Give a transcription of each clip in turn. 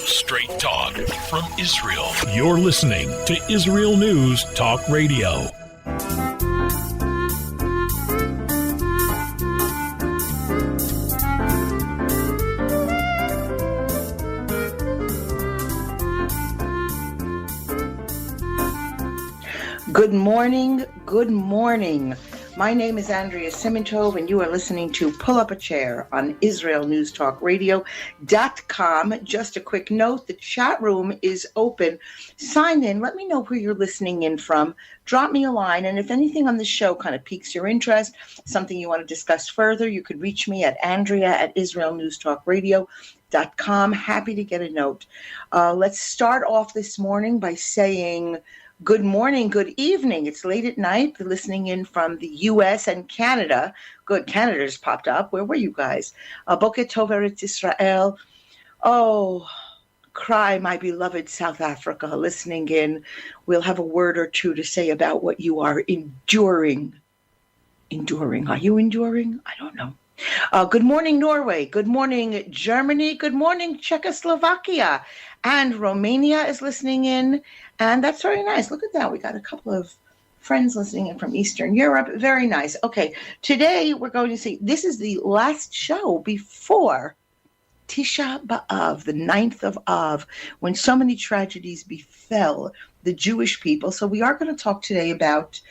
Straight talk from Israel. You're listening to Israel News Talk Radio. Good morning. Good morning. My name is Andrea Simintov, and you are listening to Pull Up a Chair on IsraelNewsTalkRadio.com. Just a quick note, the chat room is open. Sign in. Let me know where you're listening in from. Drop me a line, and if anything on the show kind of piques your interest, something you want to discuss further, you could reach me at Andrea@IsraelNewsTalkRadio.com. Happy to get a note. Let's start off this morning by saying good morning, good evening. It's late at night. You're listening in from the U.S. and Canada. Good, Canada just popped up. Where were you guys? Boker Tov Eretz Israel. Oh, cry, my beloved South Africa, listening in. We'll have a word or two to say about what you are enduring. Enduring. Are you enduring? I don't know. Good morning, Norway. Good morning, Germany. Good morning, Czechoslovakia. And Romania is listening in. And that's very nice. Look at that. We got a couple of friends listening in from Eastern Europe. Very nice. Okay, today we're going to see, this is the last show before Tisha B'Av, the 9th of Av, when so many tragedies befell the Jewish people. So we are going to talk today about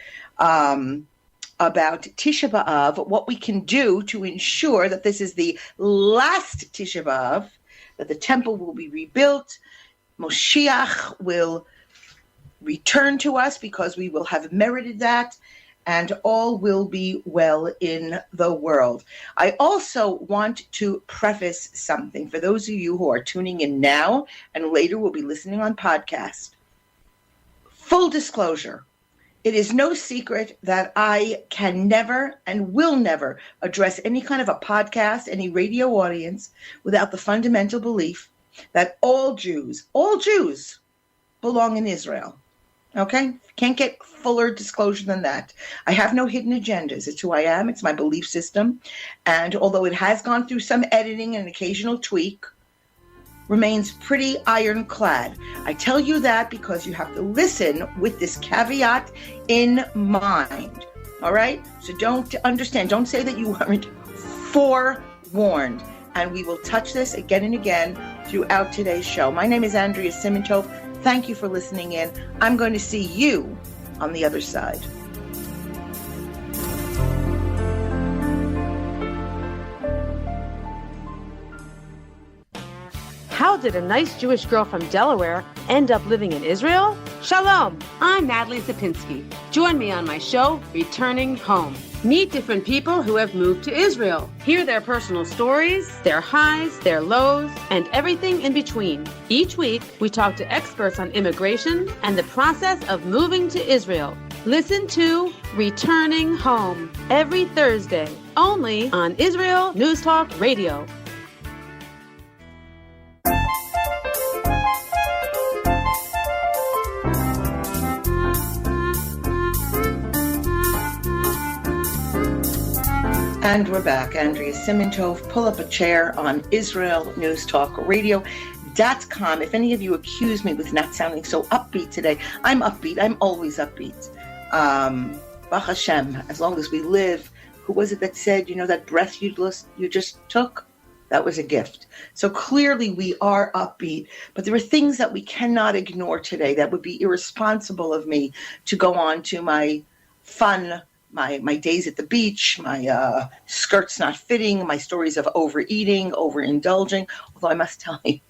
Tisha B'Av, what we can do to ensure that this is the last Tisha B'Av, that the temple will be rebuilt, Moshiach will return to us because we will have merited that, and all will be well in the world. I also want to preface something for those of you who are tuning in now and later will be listening on podcast. Full disclosure, it is no secret that I can never and will never address any kind of a podcast, any radio audience, without the fundamental belief that all Jews belong in Israel. Okay? Can't get fuller disclosure than that. I have no hidden agendas. It's who I am. It's my belief system. And although it has gone through some editing and an occasional tweak, remains pretty ironclad. I tell you that because you have to listen with this caveat in mind. All right? So don't say that you weren't forewarned. And we will touch this again and again throughout today's show. My name is Andrea Simintov. Thank you for listening in. I'm going to see you on the other side. How did a nice Jewish girl from Delaware end up living in Israel? Shalom, I'm Natalie Sapinski. Join me on my show, Returning Home. Meet different people who have moved to Israel. Hear their personal stories, their highs, their lows, and everything in between. Each week, we talk to experts on immigration and the process of moving to Israel. Listen to Returning Home every Thursday, only on Israel News Talk Radio. And we're back. Andrea Simintov, Pull Up a Chair on IsraelNewsTalkRadio.com. If any of you accuse me with not sounding so upbeat today, I'm upbeat. I'm always upbeat. Baruch Hashem, as long as we live. Who was it that said, that breath you just took? That was a gift. So clearly we are upbeat, but there are things that we cannot ignore today that would be irresponsible of me to go on to my fun, my days at the beach, my skirts not fitting, my stories of overeating, overindulging. Although I must tell you,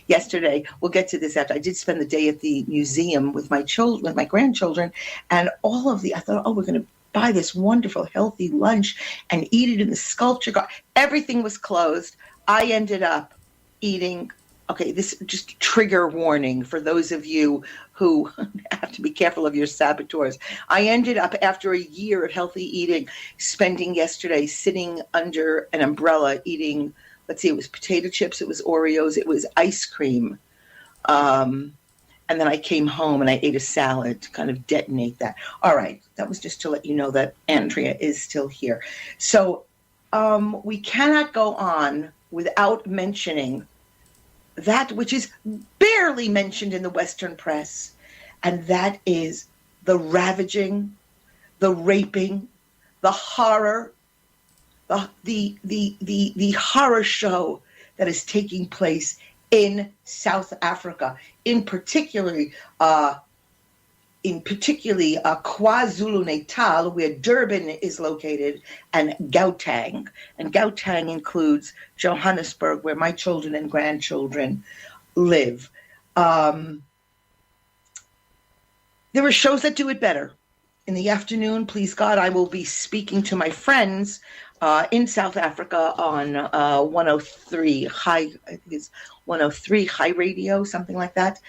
yesterday, we'll get to this after, I did spend the day at the museum with my grandchildren, and I thought, we're going to buy this wonderful, healthy lunch and eat it in the sculpture garden. Everything was closed. I ended up eating. Okay, this just trigger warning for those of you who have to be careful of your saboteurs. I ended up, after a year of healthy eating, spending yesterday sitting under an umbrella eating, it was potato chips, it was Oreos, it was ice cream. And then I came home and I ate a salad to kind of detonate that. All right, that was just to let you know that Andrea is still here. So we cannot go on without mentioning that which is barely mentioned in the Western press, and that is the ravaging, the raping, the horror, the horror show that is taking place in South Africa, in particularly KwaZulu-Natal, where Durban is located, and Gauteng. And Gauteng includes Johannesburg, where my children and grandchildren live. There are shows that do it better. In the afternoon, please God, I will be speaking to my friends in South Africa on 103 High, I think it's 103 High Radio, something like that.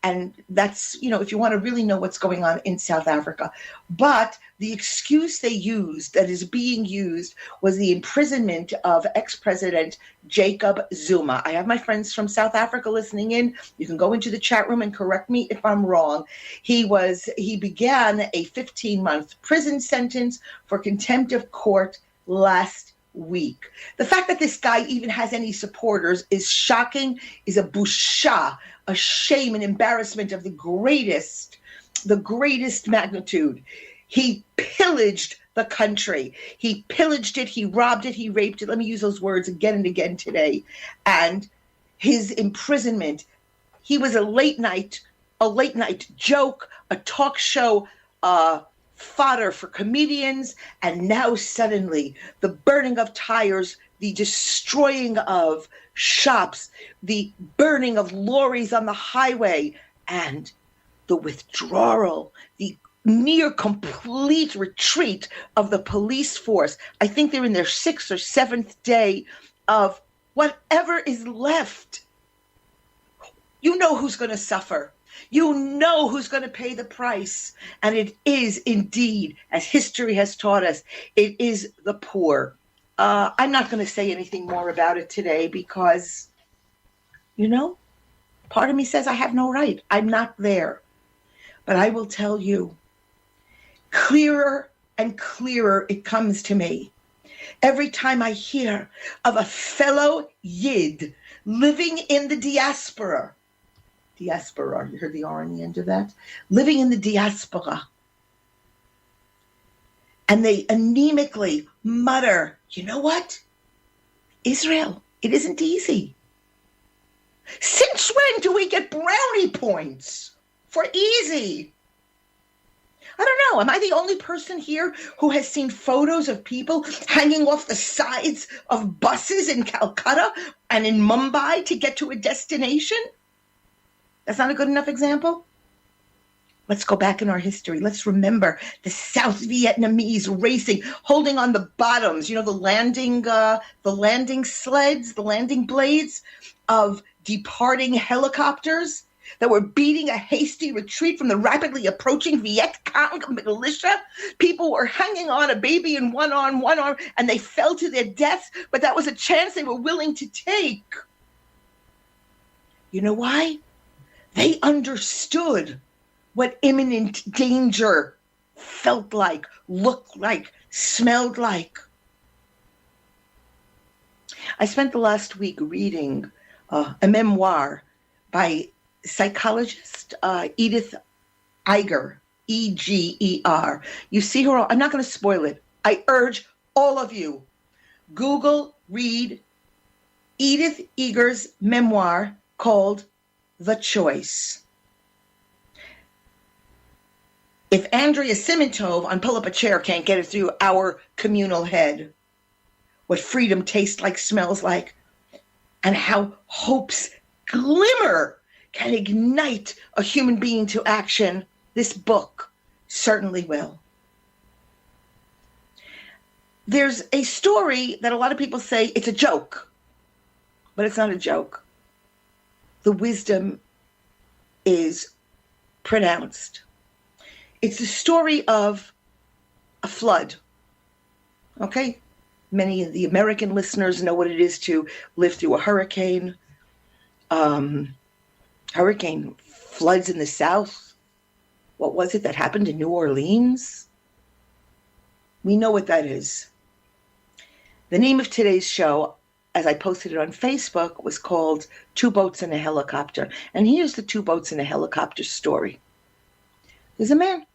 And that's, if you want to really know what's going on in South Africa. But the excuse they used, that is being used, was the imprisonment of ex-president Jacob Zuma. I have my friends from South Africa listening in. You can go into the chat room and correct me if I'm wrong. He began a 15-month prison sentence for contempt of court last week. The fact that this guy even has any supporters is shocking, is a busha, a shame and embarrassment of the greatest magnitude. He pillaged the country. He pillaged it, he robbed it, he raped it. Let me use those words again and again today. And his imprisonment, he was a late night joke, a talk show fodder for comedians, and now suddenly the burning of tires, the destroying of shops, the burning of lorries on the highway, and the withdrawal, the near complete retreat of the police force. I think they're in their 6th or 7th day of whatever is left. You know who's going to suffer. You know who's going to pay the price. And it is indeed, as history has taught us, it is the poor. I'm not going to say anything more about it today because, part of me says I have no right. I'm not there. But I will tell you, clearer and clearer it comes to me every time I hear of a fellow Yid living in the diaspora. Diaspora, you heard the R on the end of that? Living in the diaspora. And they anemically mutter, you know what? Israel, it isn't easy. Since when do we get brownie points for easy? I don't know. Am I the only person here who has seen photos of people hanging off the sides of buses in Calcutta and in Mumbai to get to a destination? That's not a good enough example? Let's go back in our history. Let's remember the South Vietnamese racing, holding on the bottoms, the landing sleds, the landing blades of departing helicopters that were beating a hasty retreat from the rapidly approaching Viet Cong militia. People were hanging on, a baby in one arm, and they fell to their deaths, but that was a chance they were willing to take. You know why? They understood what imminent danger felt like, looked like, smelled like. I spent the last week reading a memoir by psychologist Edith Eiger, E-G-E-R. You see her, I'm not going to spoil it. I urge all of you, Google, read Edith Eger's memoir called The Choice. If Andrea Simintov on Pull Up a Chair can't get it through our communal head, what freedom tastes like, smells like, and how hope's glimmer can ignite a human being to action, this book certainly will. There's a story that a lot of people say it's a joke, but it's not a joke. The wisdom is pronounced. It's the story of a flood. Okay? Many of the American listeners know what it is to live through a hurricane. Hurricane floods in the South. What was it that happened in New Orleans? We know what that is. The name of today's show, as I posted it on Facebook, was called Two Boats and a Helicopter. And here's the two boats and a helicopter story. There's a man,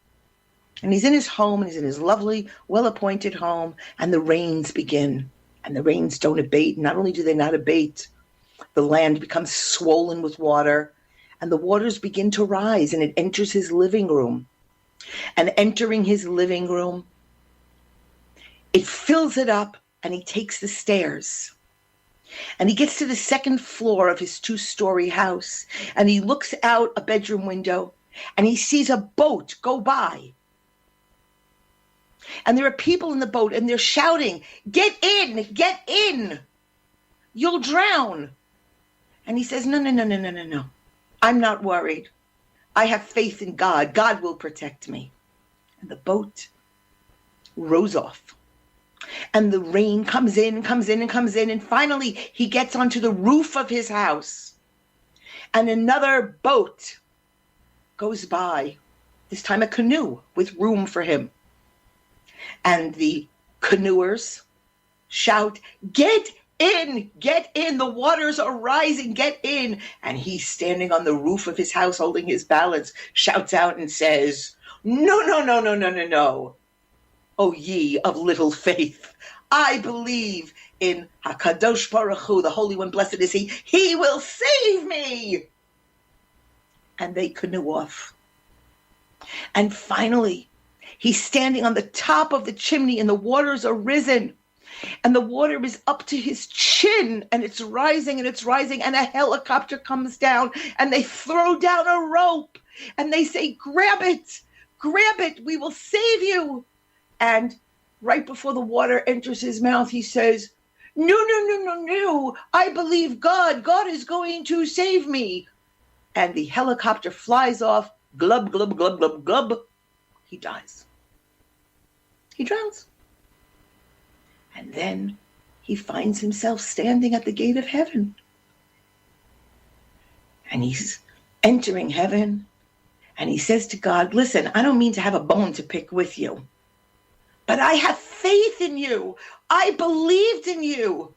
and he's in his home, and he's in his lovely, well-appointed home, and the rains begin. And the rains don't abate. Not only do they not abate, the land becomes swollen with water, and the waters begin to rise, and it enters his living room. And entering his living room, it fills it up, and he takes the stairs. And he gets to the second floor of his 2-story house, and he looks out a bedroom window, and he sees a boat go by. And there are people in the boat, and they're shouting, "Get in, get in, you'll drown." And he says, no. I'm not worried. I have faith in God. God will protect me. And the boat rows off. And the rain comes in, and finally he gets onto the roof of his house. And another boat goes by, this time a canoe with room for him. And the canoers shout, "Get in, get in, the waters are rising, get in." And he's standing on the roof of his house holding his balance, shouts out and says, No. O ye of little faith, I believe in HaKadosh Baruch Hu, the Holy One, blessed is He. He will save me. And they canoe off. And finally, he's standing on the top of the chimney, and the waters are risen. And the water is up to his chin, and it's rising, and a helicopter comes down, and they throw down a rope, and they say, grab it, we will save you. And right before the water enters his mouth, he says, no, I believe God. God is going to save me. And the helicopter flies off, glub, glub, glub, glub, glub. He dies. He drowns. And then he finds himself standing at the gate of heaven. And he's entering heaven. And he says to God, listen, I don't mean to have a bone to pick with you, but I have faith in you. I believed in you.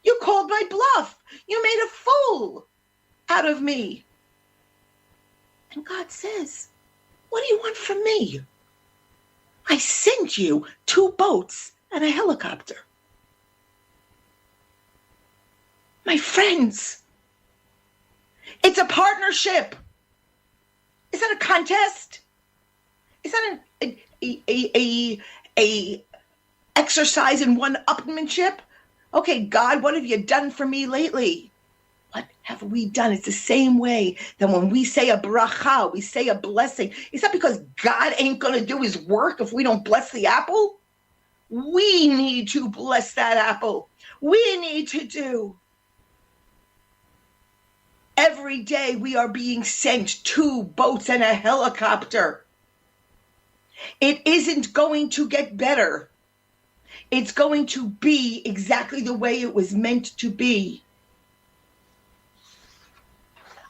You called my bluff. You made a fool out of me. And God says, what do you want from me? I sent you 2 boats and a helicopter. My friends, it's a partnership. It's not a contest. It's not a exercise in one-upmanship. Okay, God, what have you done for me lately? What have we done? It's the same way that when we say a bracha, we say a blessing. It's not because God ain't going to do his work if we don't bless the apple. We need to bless that apple. We need to do. Every day we are being sent 2 boats and a helicopter. It isn't going to get better. It's going to be exactly the way it was meant to be.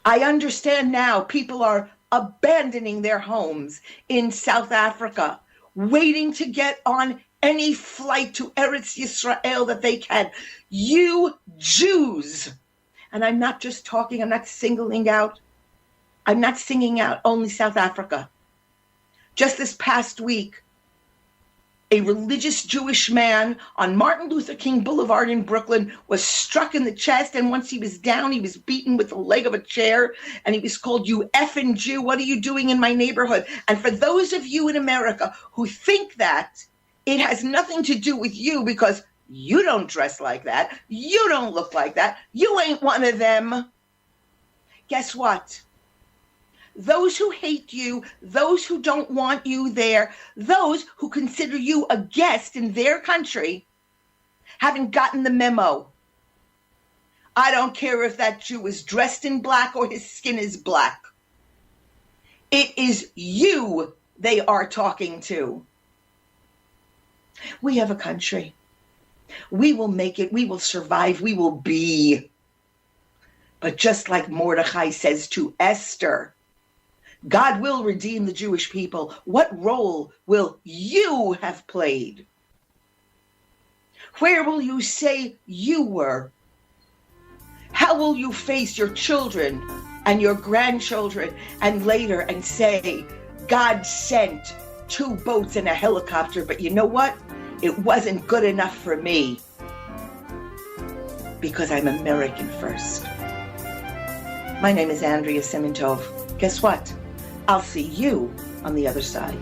I understand now people are abandoning their homes in South Africa, waiting to get on any flight to Eretz Yisrael that they can. You Jews, and I'm not just talking, I'm not singling out only South Africa. Just this past week, a religious Jewish man on Martin Luther King Boulevard in Brooklyn was struck in the chest, and once he was down, he was beaten with the leg of a chair, and he was called, "You effing Jew, what are you doing in my neighborhood?" And for those of you in America who think that it has nothing to do with you because you don't dress like that, you don't look like that, you ain't one of them, guess what? Those who hate you, those who don't want you there, those who consider you a guest in their country, haven't gotten the memo. I don't care if that Jew is dressed in black or his skin is black. It is you they are talking to. We have a country. We will make it. We will survive. We will be. But just like Mordechai says to Esther, God will redeem the Jewish people. What role will you have played? Where will you say you were? How will you face your children and your grandchildren and later and say, God sent 2 boats and a helicopter, but you know what? It wasn't good enough for me because I'm American first. My name is Andrea Simintov. Guess what? I'll see you on the other side.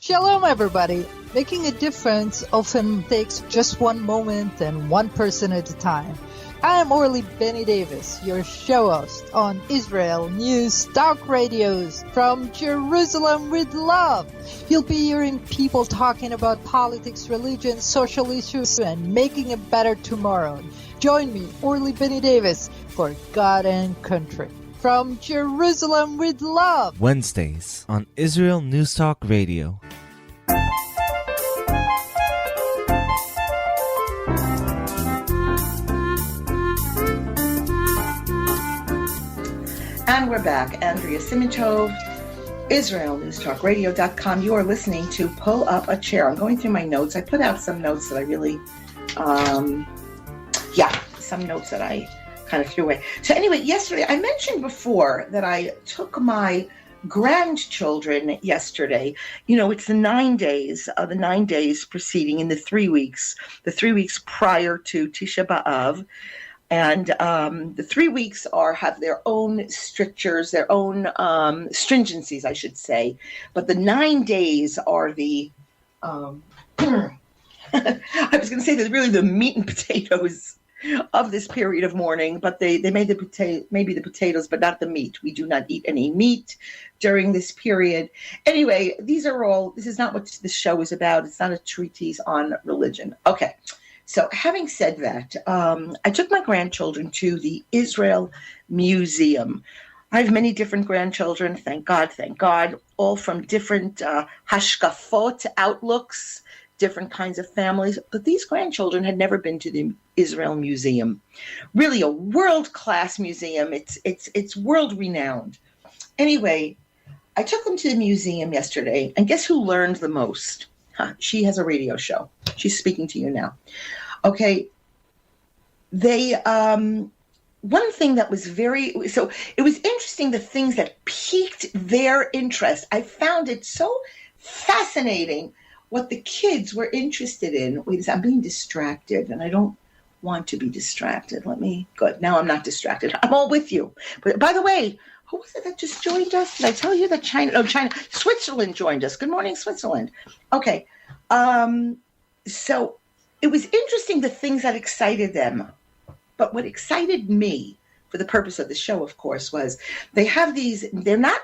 Shalom, everybody. Making a difference often takes just one moment and one person at a time. I am Orly Benny Davis, your show host on Israel News Talk Radios from Jerusalem with Love. You'll be hearing people talking about politics, religion, social issues, and making a better tomorrow. Join me, Orly Benny Davis, for God and Country. From Jerusalem with Love. Wednesdays on Israel News Talk Radio. And we're back. Andrea Simintov, IsraelNewsTalkRadio.com. You are listening to Pull Up a Chair. I'm going through my notes. I put out some notes that I really, some notes that I kind of threw away. So anyway, yesterday, I mentioned before that I took my grandchildren yesterday. You know, it's the 9 days preceding in the 3 weeks prior to Tisha B'Av. And the 3 weeks have their own strictures, their own stringencies, I should say. But the 9 days are the, I was going to say they're really the meat and potatoes of this period of mourning, but they made maybe the potatoes, but not the meat. We do not eat any meat during this period. Anyway, this is not what this show is about. It's not a treatise on religion. Okay. So having said that, I took my grandchildren to the Israel Museum. I have many different grandchildren, thank God, all from different hashkafot, outlooks, different kinds of families. But these grandchildren had never been to the Israel Museum. Really a world-class museum. It's world-renowned. Anyway, I took them to the museum yesterday, and guess who learned the most? She has a radio show. She's speaking to you now. Okay. They, one thing that was it was interesting, the things that piqued their interest. I found it so fascinating what the kids were interested in. Wait a second, I'm being distracted and I don't want to be distracted. Good. Now I'm not distracted. I'm all with you. But by the way, who was it that just joined us? Did I tell you that Switzerland joined us? Good morning, Switzerland. Okay. So it was interesting, the things that excited them. But what excited me, for the purpose of the show, of course, was they have these, they're not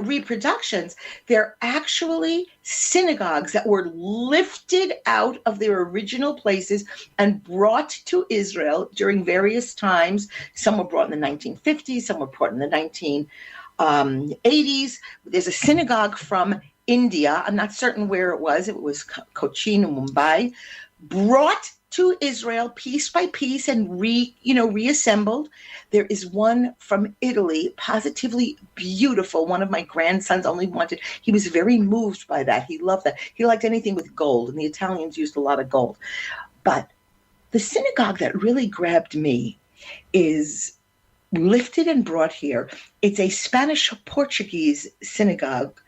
reproductions. They're actually synagogues that were lifted out of their original places and brought to Israel during various times. Some were brought in the 1950s, some were brought in the 1980s. There's a synagogue from India. I'm not certain where it was. It was Cochin and Mumbai, brought to Israel piece by piece and reassembled. There is one from Italy, positively beautiful. One of my grandsons he was very moved by that. He loved that. He liked anything with gold, and the Italians used a lot of gold. But the synagogue that really grabbed me is lifted and brought here. It's a Spanish-Portuguese synagogue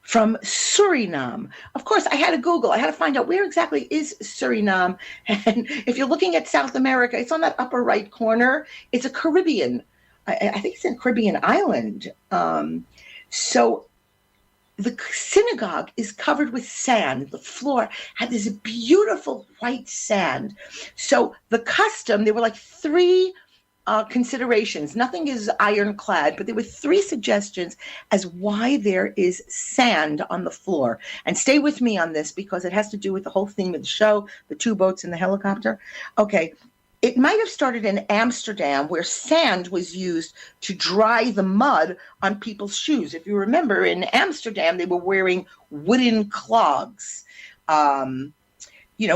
from Suriname. Of course, I had to Google. I had to find out where exactly is Suriname. And if you're looking at South America, it's on that upper right corner. It's a Caribbean. I think it's a Caribbean island. So the synagogue is covered with sand. The floor had this beautiful white sand. So the custom, there were like 3 considerations. Nothing is ironclad, but there were 3 suggestions as why there is sand on the floor. And stay with me on this because it has to do with the whole theme of the show, the 2 boats and the helicopter. Okay. It might have started in Amsterdam, where sand was used to dry the mud on people's shoes. If you remember, in Amsterdam, they were wearing wooden clogs.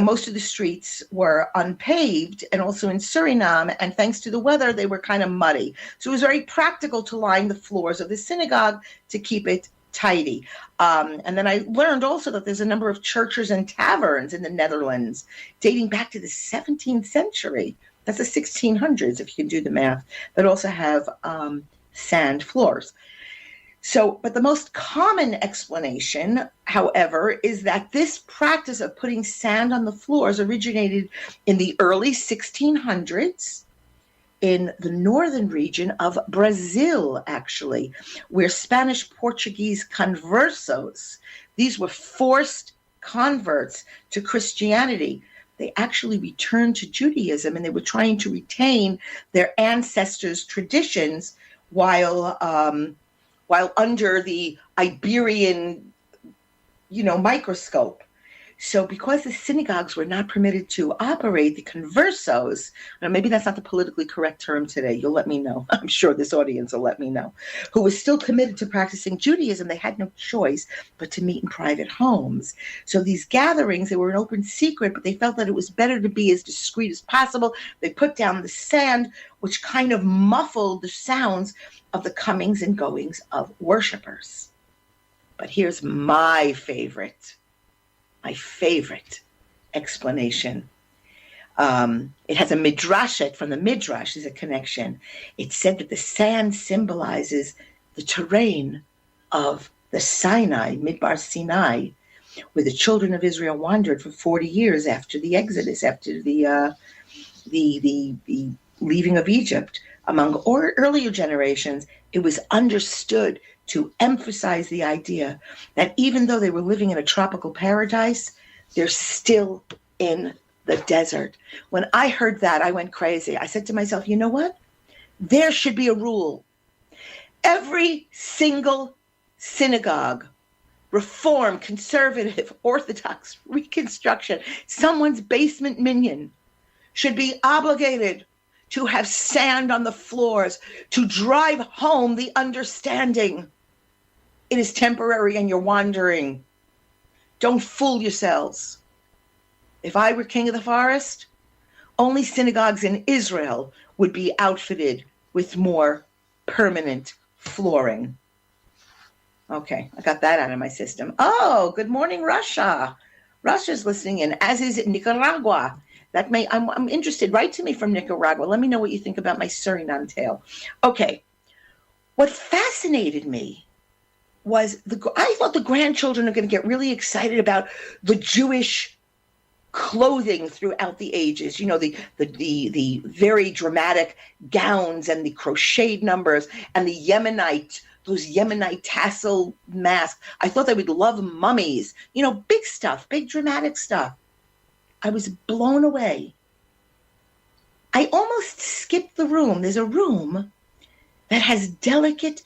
most of the streets were unpaved, and also in Suriname, and thanks to the weather, they were kind of muddy. So it was very practical to line the floors of the synagogue to keep it tidy. And then I learned also that there's a number of churches and taverns in the Netherlands dating back to the 17th century. That's the 1600s, if you can do the math, that also have sand floors. So, but the most common explanation, however, is that this practice of putting sand on the floors originated in the early 1600s in the northern region of Brazil, actually, where Spanish Portuguese conversos, these were forced converts to Christianity. They actually returned to Judaism, and they were trying to retain their ancestors' traditions while under the Iberian, microscope. So because the synagogues were not permitted to operate, the conversos, maybe that's not the politically correct term today, you'll let me know. I'm sure this audience will let me know, who was still committed to practicing Judaism, they had no choice but to meet in private homes. So these gatherings, they were an open secret, but they felt that it was better to be as discreet as possible. They put down the sand, which kind of muffled the sounds of the comings and goings of worshipers. But here's my favorite explanation. It has a midrashet from the Midrash, there's a connection. It said that the sand symbolizes the terrain of the Sinai, Midbar Sinai, where the children of Israel wandered for 40 years after the Exodus, after the leaving of Egypt. Among earlier generations, it was understood to emphasize the idea that even though they were living in a tropical paradise, they're still in the desert. When I heard that, I went crazy. I said to myself, you know what? There should be a rule. Every single synagogue, Reform, Conservative, Orthodox, Reconstruction, someone's basement minion should be obligated to have sand on the floors, to drive home the understanding. It is temporary and you're wandering. Don't fool yourselves. If I were king of the forest, only synagogues in Israel would be outfitted with more permanent flooring. Okay, I got that out of my system. Oh, good morning, Russia. Russia's listening in, as is Nicaragua. I'm interested. Write to me from Nicaragua. Let me know what you think about my Suriname tale. Okay. What fascinated me was I thought the grandchildren are going to get really excited about the Jewish clothing throughout the ages. The very dramatic gowns and the crocheted numbers and the those Yemenite tassel masks. I thought they would love mummies. Big stuff, big dramatic stuff. I was blown away. I almost skipped the room. There's a room that has delicate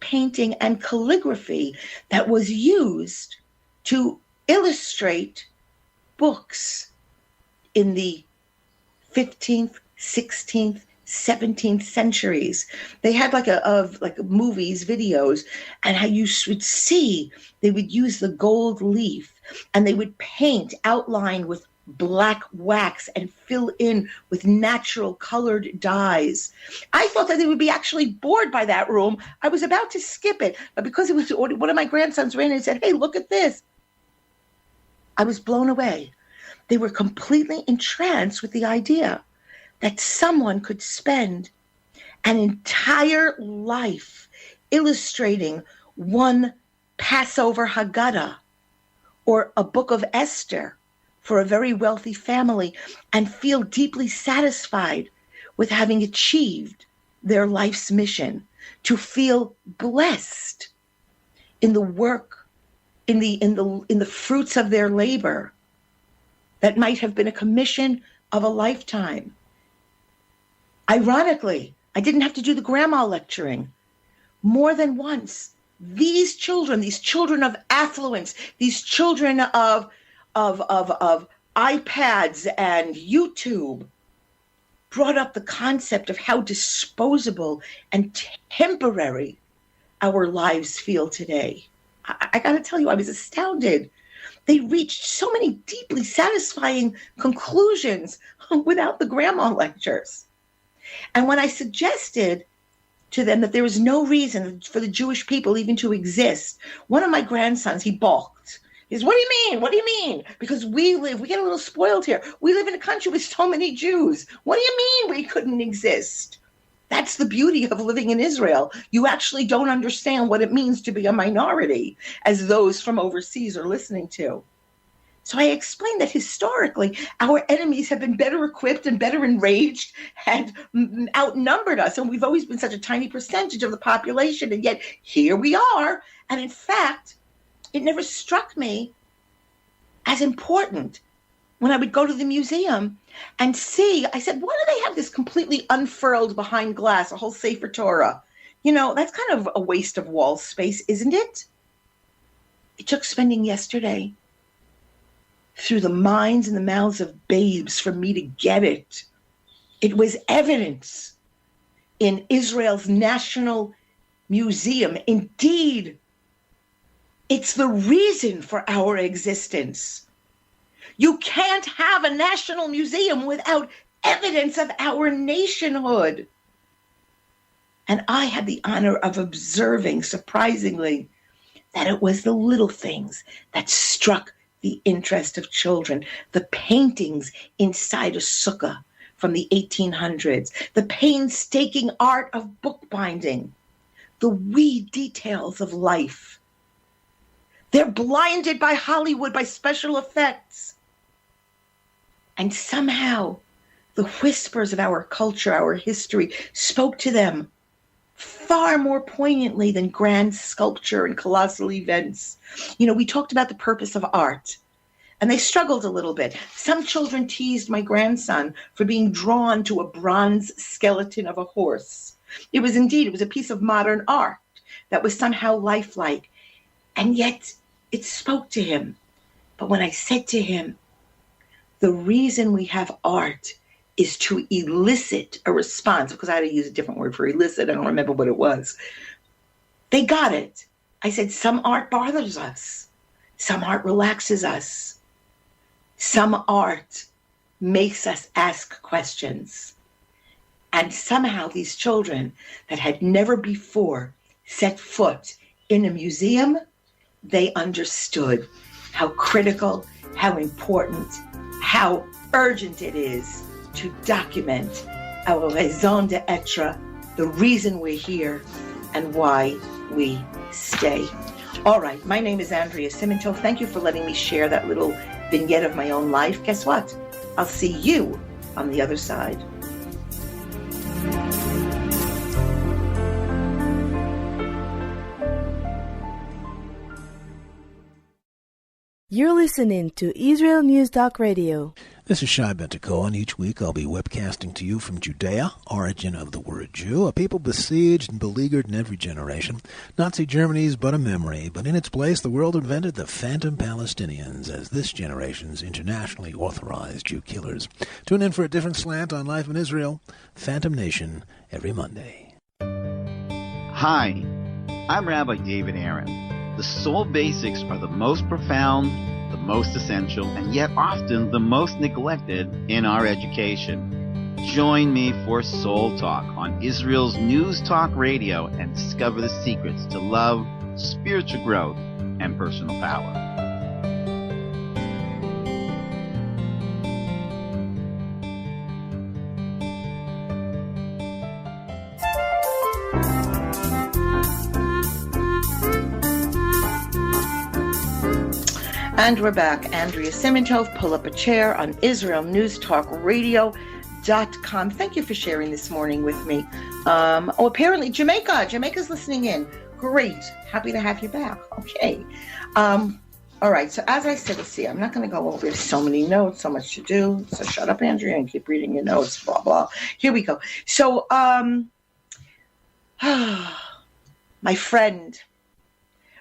painting and calligraphy that was used to illustrate books in the 15th, 16th, 17th centuries. They had like movies, videos, and how you would see they would use the gold leaf and they would paint, outline with black wax and fill in with natural colored dyes. I thought that they would be actually bored by that room. I was about to skip it, but because it was one of my grandsons ran in and said, "Hey, look at this," I was blown away. They were completely entranced with the idea that someone could spend an entire life illustrating one Passover Haggadah or a book of Esther for a very wealthy family and feel deeply satisfied with having achieved their life's mission, to feel blessed in the work, in the fruits of their labor that might have been a commission of a lifetime. Ironically, I didn't have to do the grandma lecturing. More than once, these children of affluence, these children of iPads and YouTube, brought up the concept of how disposable and temporary our lives feel today. I got to tell you, I was astounded. They reached so many deeply satisfying conclusions without the grandma lectures. And when I suggested to them that there was no reason for the Jewish people even to exist, one of my grandsons, he balked. He says, what do you mean? What do you mean? Because we get a little spoiled here. We live in a country with so many Jews. What do you mean we couldn't exist? That's the beauty of living in Israel. You actually don't understand what it means to be a minority, as those from overseas are listening to. So I explained that historically, our enemies have been better equipped and better enraged and outnumbered us. And we've always been such a tiny percentage of the population. And yet here we are. And in fact, it never struck me as important when I would go to the museum and see, I said, why do they have this completely unfurled behind glass, a whole Sefer Torah? You know, that's kind of a waste of wall space, isn't it? It took spending yesterday through the minds and the mouths of babes for me to get it. It was evidence in Israel's National Museum. Indeed, it's the reason for our existence. You can't have a national museum without evidence of our nationhood. And I had the honor of observing, surprisingly, that it was the little things that struck the interest of children. The paintings inside a sukkah from the 1800s, the painstaking art of bookbinding, the wee details of life. They're blinded by Hollywood, by special effects. And somehow the whispers of our culture, our history, spoke to them far more poignantly than grand sculpture and colossal events. You know, we talked about the purpose of art, and they struggled a little bit. Some children teased my grandson for being drawn to a bronze skeleton of a horse. It was a piece of modern art that was somehow lifelike, and yet it spoke to him. But when I said to him, the reason we have art is to elicit a response, because I had to use a different word for elicit. I don't remember what it was. They got it. I said, some art bothers us. Some art relaxes us. Some art makes us ask questions. And somehow these children that had never before set foot in a museum, they understood how critical, how important, how urgent it is to document our raison d'etre, the reason we're here, and why we stay. All right, my name is Andrea Simintov. Thank you for letting me share that little vignette of my own life. Guess what? I'll see you on the other side. You're listening to Israel News Talk Radio. This is Shai Ben-Tekoa, and each week I'll be webcasting to you from Judea, origin of the word Jew, a people besieged and beleaguered in every generation. Nazi Germany's but a memory, but in its place the world invented the phantom Palestinians as this generation's internationally authorized Jew killers. Tune in for a different slant on life in Israel, Phantom Nation, every Monday. Hi, I'm Rabbi David Aaron. The soul basics are the most profound, the most essential, and yet often the most neglected in our education. Join me for Soul Talk on Israel's News Talk Radio and discover the secrets to love, spiritual growth, and personal power. And we're back. Andrea Simintov, pull up a chair on IsraelNewsTalkRadio.com. Thank you for sharing this morning with me. Apparently Jamaica's listening in. Great. Happy to have you back. Okay. All right. So as I said, let's see, I'm not going to go over so many notes, so much to do. So shut up, Andrea, and keep reading your notes, blah, blah. Here we go. So, my friend,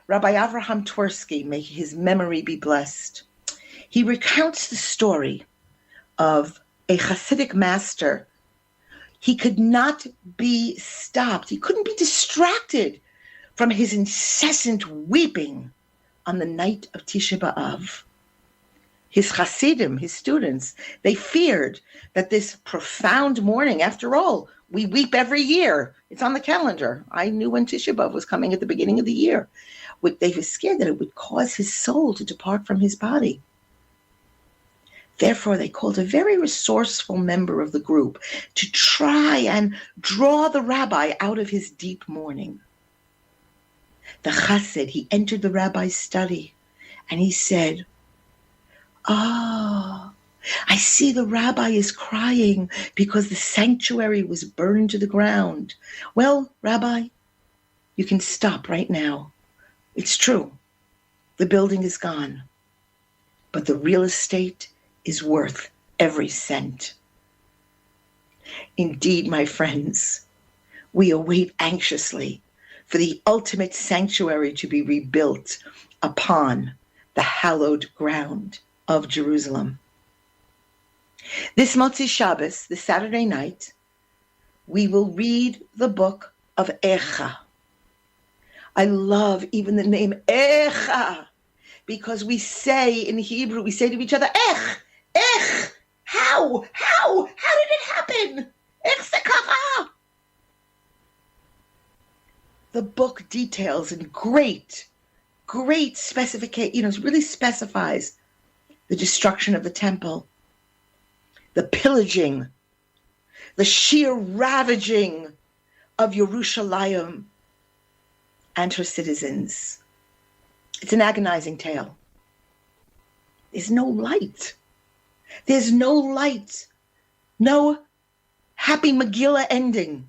Rabbi Avraham Twersky, may his memory be blessed. He recounts the story of a Hasidic master. He could not be stopped. He couldn't be distracted from his incessant weeping on the night of Tisha B'Av. his Hasidim, his students, they feared that this profound mourning, after all, we weep every year. It's on the calendar. I knew when Tisha B'Av was coming at the beginning of the year. They were scared that it would cause his soul to depart from his body. Therefore, they called a very resourceful member of the group to try and draw the rabbi out of his deep mourning. The chassid, he entered the rabbi's study and he said, I see the rabbi is crying because the sanctuary was burned to the ground. Well, Rabbi, you can stop right now. It's true. The building is gone. But the real estate is worth every cent. Indeed, my friends, we await anxiously for the ultimate sanctuary to be rebuilt upon the hallowed ground of Jerusalem. This Motzi Shabbos, this Saturday night, we will read the book of Eicha. I love even the name Eicha, because we say in Hebrew, we say to each other, Ech, how did it happen? Ech sekara. The book details in great specification, really specifies the destruction of the temple, the pillaging, the sheer ravaging of Yerushalayim and her citizens. It's an agonizing tale. There's no light. There's no light. No happy Megillah ending.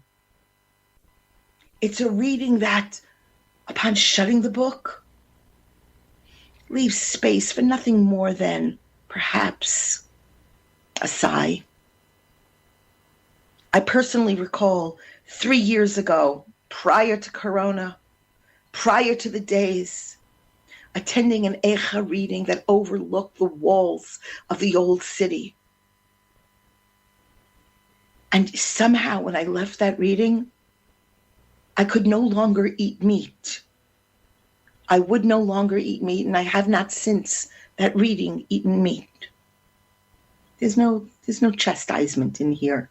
It's a reading that, upon shutting the book, leaves space for nothing more than, perhaps, a sigh. I personally recall 3 years ago, prior to Corona, prior to the days, attending an Eicha reading that overlooked the walls of the old city. And somehow when I left that reading, I could no longer eat meat. I would no longer eat meat, and I have not since that reading eaten meat. There's no chastisement in here.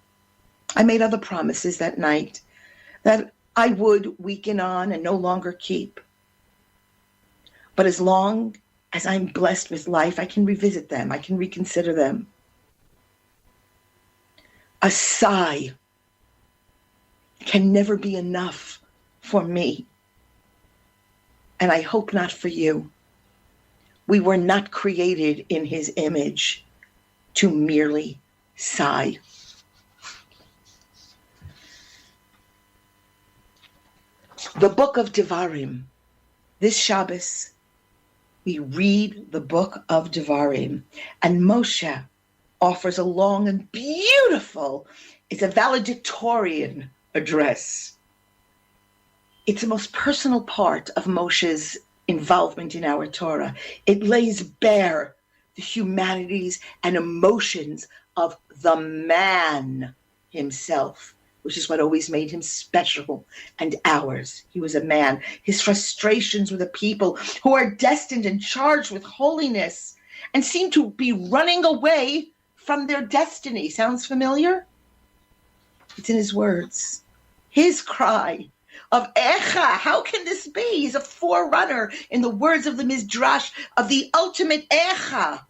I made other promises that night that I would weaken on and no longer keep. But as long as I'm blessed with life, I can revisit them. I can reconsider them. A sigh can never be enough for me. And I hope not for you. We were not created in his image to merely sigh. The book of Devarim. This Shabbos, we read the book of Devarim. And Moshe offers a long and beautiful, it's a valedictorian address. It's the most personal part of Moshe's involvement in our Torah. It lays bare the humanities and emotions of the man himself, which is what always made him special and ours. He was a man. His frustrations with the people who are destined and charged with holiness and seem to be running away from their destiny. Sounds familiar? It's in his words. His cry of Eicha, how can this be? He's a forerunner, in the words of the Midrash, of the ultimate Eicha,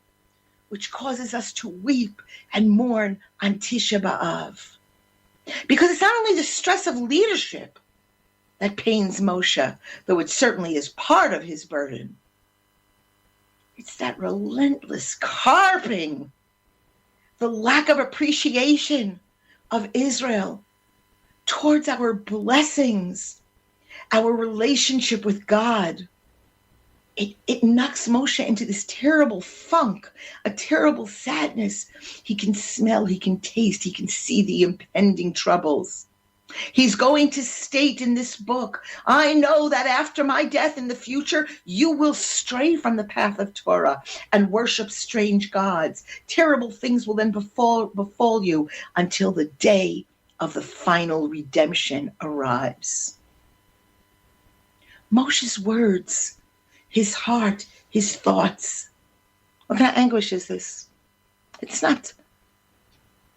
which causes us to weep and mourn on Tisha B'Av. Because it's not only the stress of leadership that pains Moshe, though it certainly is part of his burden. It's that relentless carping, the lack of appreciation of Israel towards our blessings, our relationship with God. It knocks Moshe into this terrible funk, a terrible sadness. He can smell, he can taste, he can see the impending troubles. He's going to state in this book, I know that after my death in the future, you will stray from the path of Torah and worship strange gods. Terrible things will then befall you until the day of the final redemption arrives. Moshe's words, his heart, his thoughts What kind of anguish is this? It's not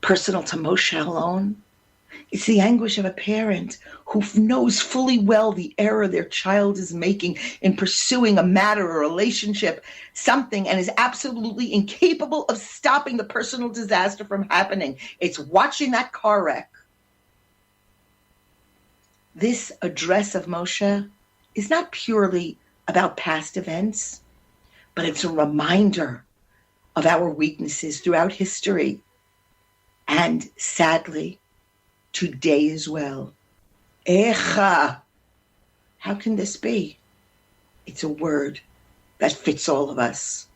personal to Moshe alone. It's the anguish of a parent who knows fully well the error their child is making in pursuing a matter, a relationship, something, and is absolutely incapable of stopping the personal disaster from happening. It's watching that car wreck. This address of Moshe is not purely about past events, but it's a reminder of our weaknesses throughout history. And sadly, today as well. Eicha. How can this be? It's a word that fits all of us.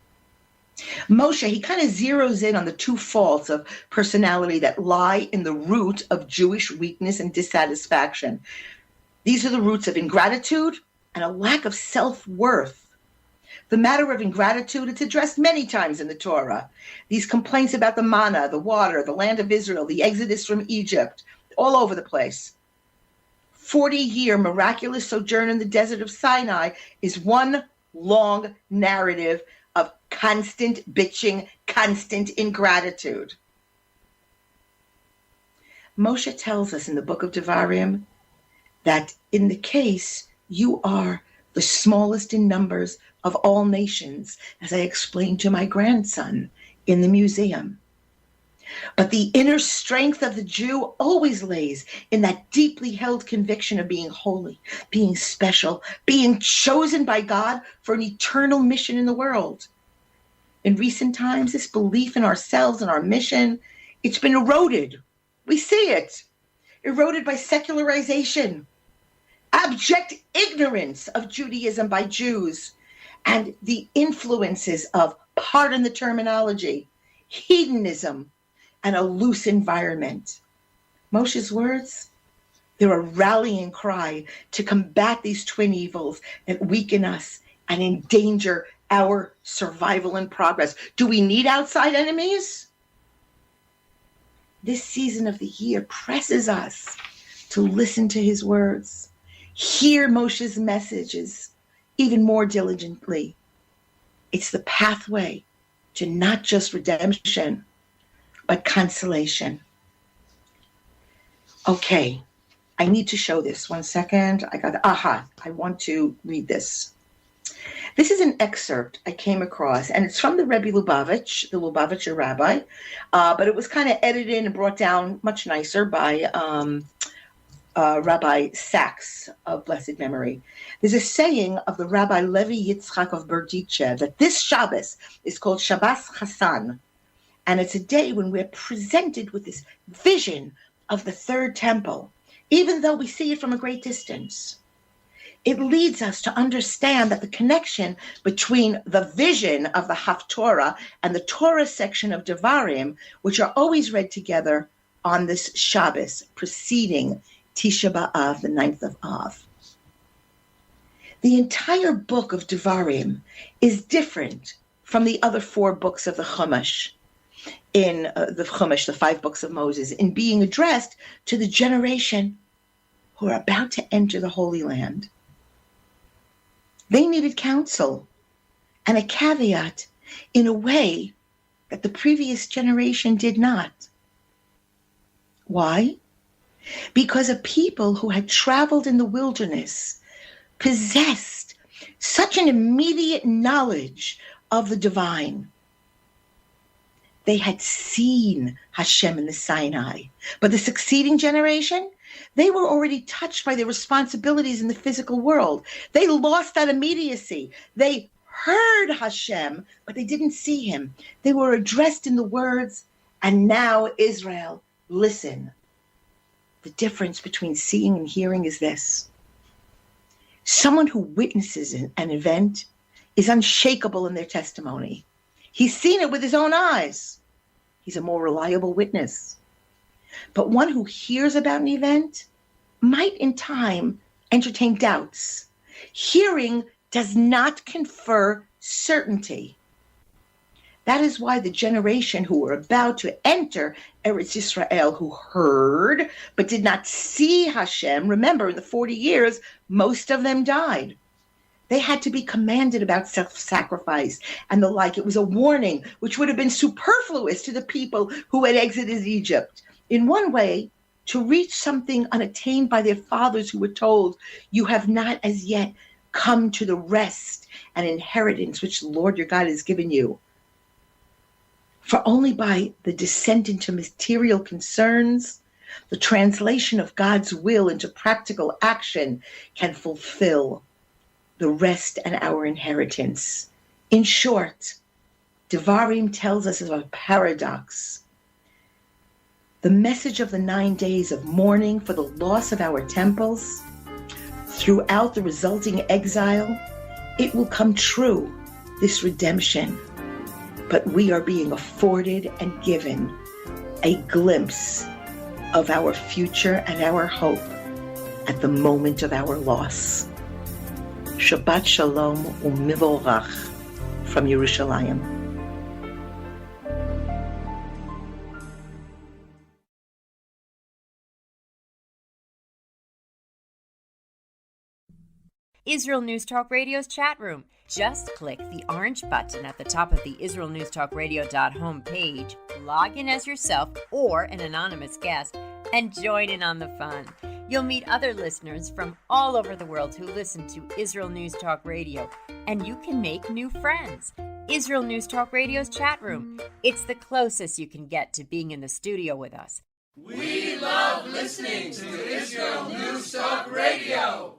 Moshe, he kind of zeroes in on the two faults of personality that lie in the root of Jewish weakness and dissatisfaction. These are the roots of ingratitude and a lack of self-worth. The matter of ingratitude, it's addressed many times in the Torah. These complaints about the manna, the water, the land of Israel, the exodus from Egypt, all over the place. 40-year miraculous sojourn in the desert of Sinai is one long narrative of constant bitching, constant ingratitude. Moshe tells us in the book of Devarim that in the case you are the smallest in numbers of all nations, as I explained to my grandson in the museum. But the inner strength of the Jew always lays in that deeply held conviction of being holy, being special, being chosen by God for an eternal mission in the world. In recent times, this belief in ourselves and our mission, it's been eroded. We see it. Eroded by secularization, abject ignorance of Judaism by Jews, and the influences of, pardon the terminology, hedonism and a loose environment. Moshe's words, they're a rallying cry to combat these twin evils that weaken us and endanger our survival and progress. Do we need outside enemies? This season of the year presses us to listen to his words, hear Moshe's messages even more diligently. It's the pathway to not just redemption, but consolation. Okay, I need to show this. 1 second. I want to read this. This is an excerpt I came across, and it's from the Rebbe Lubavitch, the Lubavitcher rabbi, but it was kind of edited and brought down much nicer by Rabbi Sachs of blessed memory. There's a saying of the Rabbi Levi Yitzchak of Berdichev that this Shabbos is called Shabbos Chassan, and it's a day when we're presented with this vision of the third temple, even though we see it from a great distance. It leads us to understand that the connection between the vision of the Haftorah and the Torah section of Devarim, which are always read together on this Shabbos preceding Tisha B'Av, the 9th of Av. The entire book of Devarim is different from the other 4 books of the Chumash, the 5 books of Moses, in being addressed to the generation who are about to enter the Holy Land. They needed counsel and a caveat in a way that the previous generation did not. Why? Because a people who had traveled in the wilderness possessed such an immediate knowledge of the divine. They had seen Hashem in the Sinai, but the succeeding generation, they were already touched by their responsibilities in the physical world. They lost that immediacy. They heard Hashem, but they didn't see him. They were addressed in the words, and now Israel, listen. The difference between seeing and hearing is this. Someone who witnesses an event is unshakable in their testimony. He's seen it with his own eyes. He's a more reliable witness. But one who hears about an event might in time entertain doubts. Hearing does not confer certainty. That is why the generation who were about to enter Eretz Yisrael, who heard but did not see Hashem, remember in the 40 years, most of them died. They had to be commanded about self-sacrifice and the like. It was a warning which would have been superfluous to the people who had exited Egypt. In one way, to reach something unattained by their fathers who were told, you have not as yet come to the rest and inheritance which the Lord your God has given you. For only by the descent into material concerns, the translation of God's will into practical action can fulfill the rest and our inheritance. In short, Devarim tells us of a paradox. The message of the 9 days of mourning for the loss of our temples, throughout the resulting exile, it will come true, this redemption. But we are being afforded and given a glimpse of our future and our hope at the moment of our loss. Shabbat Shalom u'mivorach from Yerushalayim. Israel News Talk Radio's chat room. Just click the orange button at the top of the IsraelNewsTalkRadio.home page, log in as yourself or an anonymous guest, and join in on the fun. You'll meet other listeners from all over the world who listen to Israel News Talk Radio, and you can make new friends. Israel News Talk Radio's chat room. It's the closest you can get to being in the studio with us. We love listening to Israel News Talk Radio.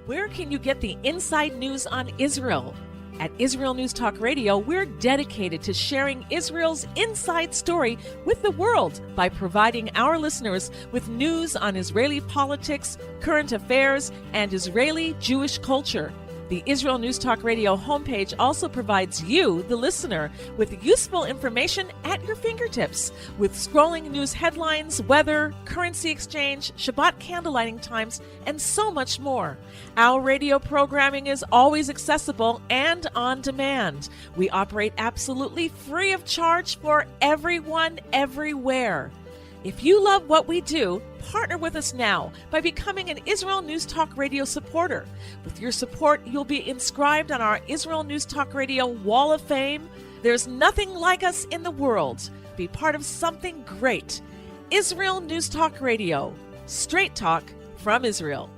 Where can you get the inside news on Israel? At Israel News Talk Radio, we're dedicated to sharing Israel's inside story with the world by providing our listeners with news on Israeli politics, current affairs, and Israeli Jewish culture. The Israel News Talk Radio homepage also provides you, the listener, with useful information at your fingertips, with scrolling news headlines, weather, currency exchange, Shabbat candlelighting times, and so much more. Our radio programming is always accessible and on demand. We operate absolutely free of charge for everyone, everywhere. If you love what we do, partner with us now by becoming an Israel News Talk Radio supporter. With your support, you'll be inscribed on our Israel News Talk Radio Wall of Fame. There's nothing like us in the world. Be part of something great. Israel News Talk Radio. Straight talk from Israel.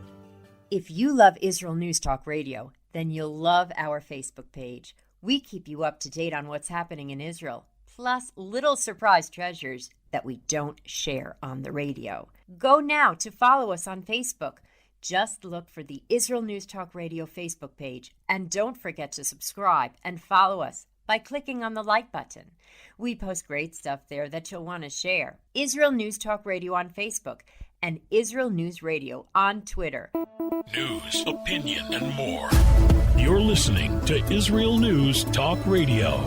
If you love Israel News Talk Radio, then you'll love our Facebook page. We keep you up to date on what's happening in Israel, plus little surprise treasures that we don't share on the radio. Go now to follow us on Facebook. Just look for the Israel News Talk Radio Facebook page, and don't forget to subscribe and follow us by clicking on the like button. We post great stuff there that you'll want to share. Israel News Talk Radio on Facebook and Israel News Radio on Twitter. News, opinion, and more. You're listening to Israel News Talk Radio.